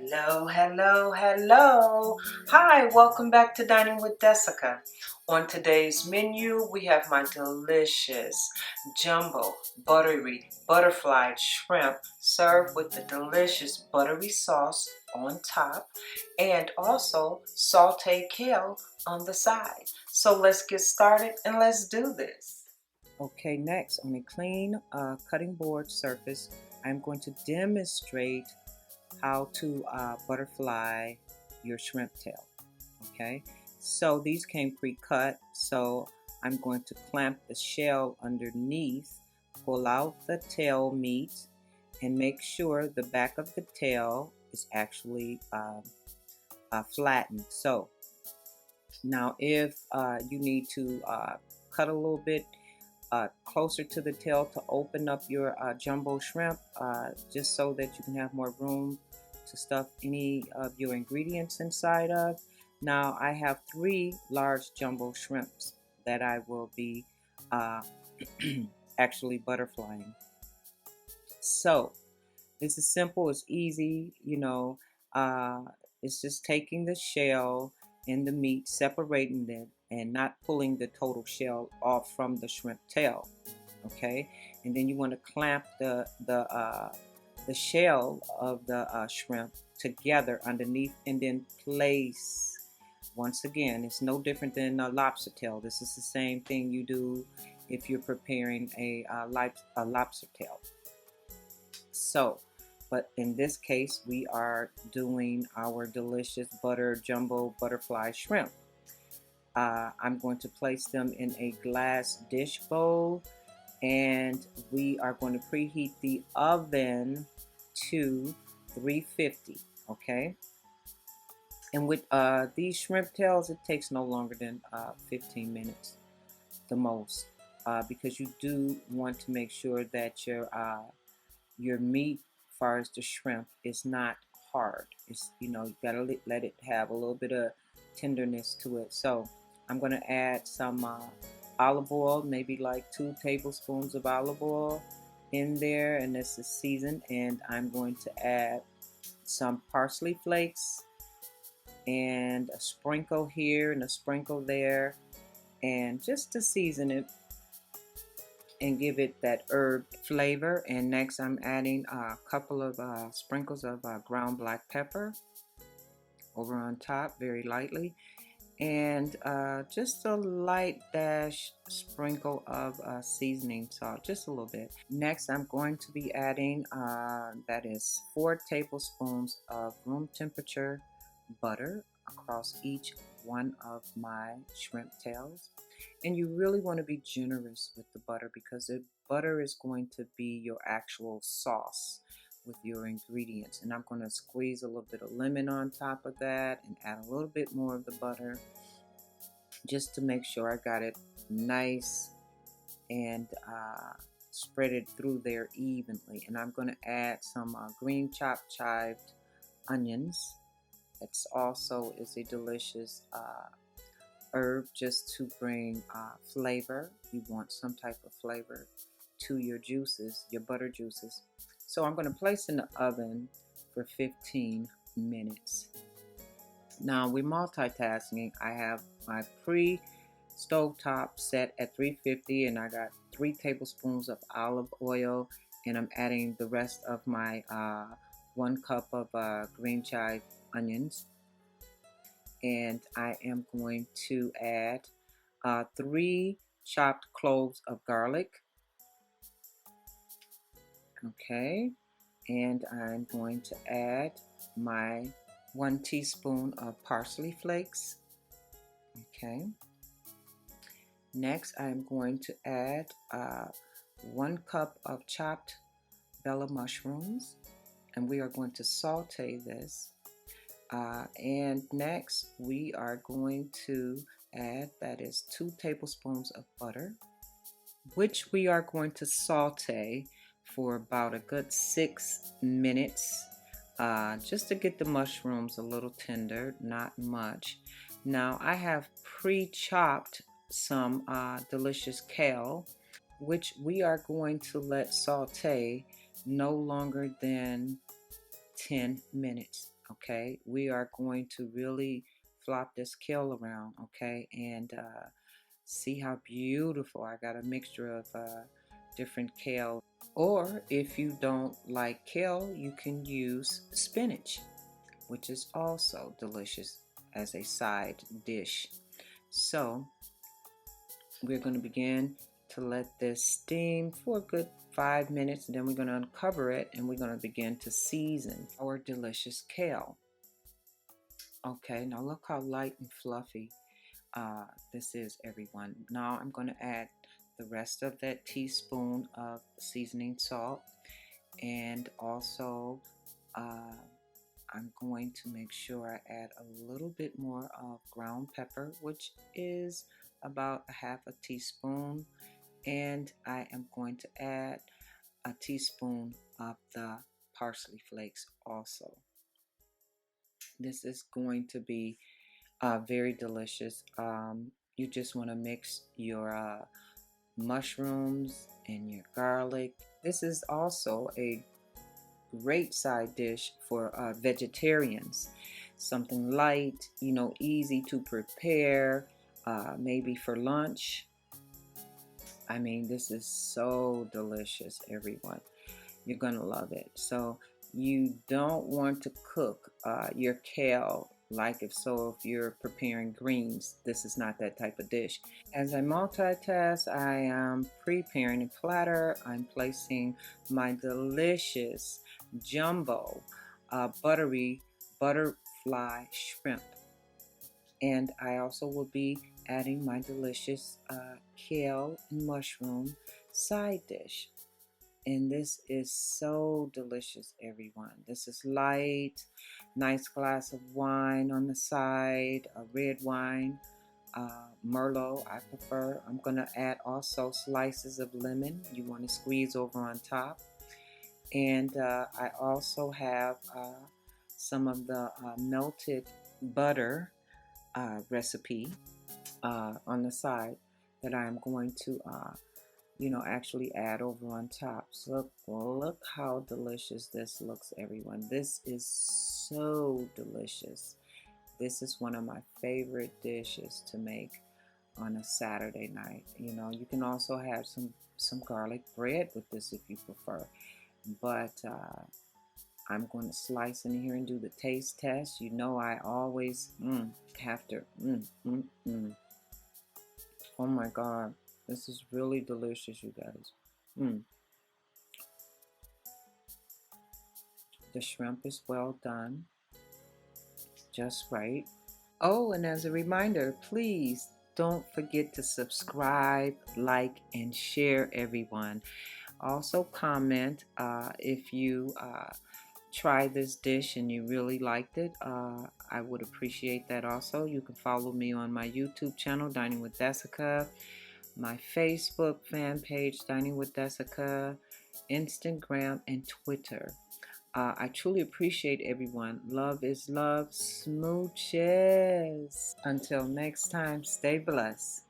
Hello, hello, hello. Hi, welcome back to Dining with Desica. On today's menu, we have my delicious jumbo buttery butterfly shrimp served with the delicious buttery sauce on top and also sauteed kale on the side. So let's get started and let's do this. Okay, next on a clean cutting board surface, I'm going to demonstrate how to butterfly your shrimp tail. Okay, so these came pre-cut, so I'm going to clamp the shell underneath, pull out the tail meat, and make sure the back of the tail is actually flattened. So now if you need to cut a little bit closer to the tail to open up your jumbo shrimp, just so that you can have more room to stuff any of your ingredients inside of. Now I have 3 large jumbo shrimps that I will be uh, actually butterflying. So this is simple, it's easy, it's just taking the shell and the meat, separating it, and not pulling the total shell off from the shrimp tail. Okay, and then you want to clamp the shell of the shrimp together underneath, and then place. Once again, it's no different than a lobster tail. This is the same thing you do if you're preparing a lobster tail. So, but in this case, we are doing our delicious butter jumbo butterfly shrimp. I'm going to place them in a glass dish bowl, and we are going to preheat the oven to 350. Okay, and with these shrimp tails, it takes no longer than 15 minutes the most, because you do want to make sure that your meat, as far as the shrimp, is not hard. It's, you gotta let it have a little bit of tenderness to it. So I'm gonna add some olive oil, maybe like 2 tablespoons of olive oil in there, and this is seasoned. And I'm going to add some parsley flakes and a sprinkle here and a sprinkle there, and just to season it and give it that herb flavor. And next I'm adding a couple of sprinkles of ground black pepper over on top, very lightly, and just a light dash sprinkle of seasoning salt, just a little bit. Next I'm going to be adding that is 4 tablespoons of room temperature butter across each one of my shrimp tails. And you really want to be generous with the butter, because the butter is going to be your actual sauce with your ingredients. And I'm going to squeeze a little bit of lemon on top of that and add a little bit more of the butter, just to make sure I got it nice and spread it through there evenly. And I'm going to add some green chopped chived onions. That's also is a delicious herb, just to bring flavor. You want some type of flavor to your juices, your butter juices. So I'm going to place in the oven for 15 minutes. Now we're multitasking. I have my stovetop set at 350, and I got 3 tablespoons of olive oil, and I'm adding the rest of my 1 cup of green chive onions, and I am going to add 3 chopped cloves of garlic. Okay, and I'm going to add my 1 teaspoon of parsley flakes. Okay, next I'm going to add 1 cup of chopped bella mushrooms, and we are going to saute this. And next we are going to add, that is 2 tablespoons of butter, which we are going to saute for about a good 6 minutes, just to get the mushrooms a little tender, not much. Now I have pre-chopped some delicious kale, which we are going to let saute no longer than 10 minutes. Okay, we are going to really flop this kale around, okay, and see how beautiful. I got a mixture of different kale. Or if you don't like kale, you can use spinach, which is also delicious as a side dish. So we're going to begin to let this steam for a good 5 minutes. And then we're going to uncover it and we're going to begin to season our delicious kale. Okay, now look how light and fluffy this is, everyone. Now I'm going to add the rest of that teaspoon of seasoning salt, and also I'm going to make sure I add a little bit more of ground pepper, which is about a half a teaspoon, and I am going to add a teaspoon of the parsley flakes also. This is going to be very delicious. You just want to mix your mushrooms and your garlic. This is also a great side dish for vegetarians. Something light, you know, easy to prepare, maybe for lunch. I mean, this is so delicious, everyone. You're gonna love it. So you don't want to cook your kale like if you're preparing greens. This is not that type of dish. As I multitask, I am preparing a platter. I'm placing my delicious jumbo buttery butterfly shrimp, and I also will be adding my delicious kale and mushroom side dish. And this is so delicious, everyone. This is light, nice glass of wine on the side, a red wine, Merlot I prefer. I'm going to add also slices of lemon you want to squeeze over on top. And I also have some of the melted butter recipe on the side that I'm going to actually add over on top. So look how delicious this looks, everyone. This is so delicious. This is one of my favorite dishes to make on a Saturday night. You know, you can also have some garlic bread with this if you prefer. But I'm going to slice in here and do the taste test. You know, I always have to. Oh my God, this is really delicious, you guys. The shrimp is well done, just right. Oh, and as a reminder, please don't forget to subscribe, like, and share, everyone. Also comment if you try this dish and you really liked it. I would appreciate that also. You can follow me on my YouTube channel, Dining with Desica, my Facebook fan page, Dining with Desica, Instagram, and Twitter. I truly appreciate everyone. Love is love. Smooches. Until next time, stay blessed.